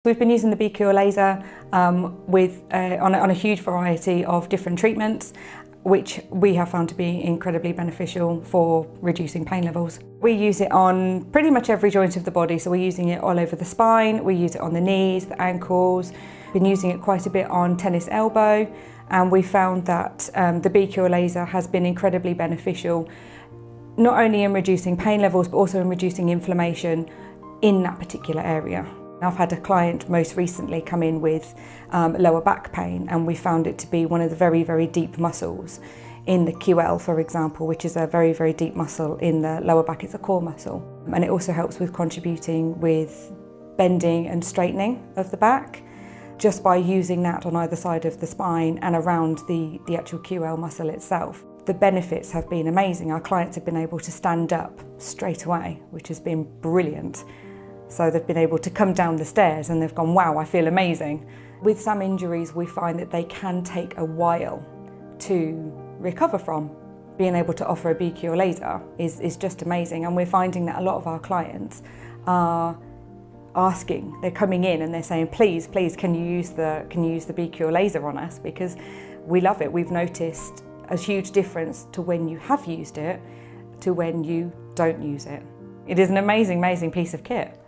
We've been using the BQL laser on a huge variety of different treatments, which we have found to be incredibly beneficial for reducing pain levels. We use it on pretty much every joint of the body, so we're using it all over the spine, we use it on the knees, the ankles, been using it quite a bit on tennis elbow, and we found that the BQL laser has been incredibly beneficial, not only in reducing pain levels, but also in reducing inflammation in that particular area. I've had a client most recently come in with lower back pain, and we found it to be one of the very, very deep muscles in the QL, for example, which is a very, very deep muscle in the lower back. It's a core muscle. And it also helps with contributing with bending and straightening of the back, just by using that on either side of the spine and around the actual QL muscle itself. The benefits have been amazing. Our clients have been able to stand up straight away, which has been brilliant. So they've been able to come down the stairs and they've gone, wow, I feel amazing. With some injuries, we find that they can take a while to recover from. Being able to offer a BQL laser is just amazing, and we're finding that a lot of our clients are asking, they're coming in and they're saying, please, can you use the BQL laser on us, because we love it. We've noticed a huge difference to when you have used it to when you don't use it. It is an amazing, amazing piece of kit.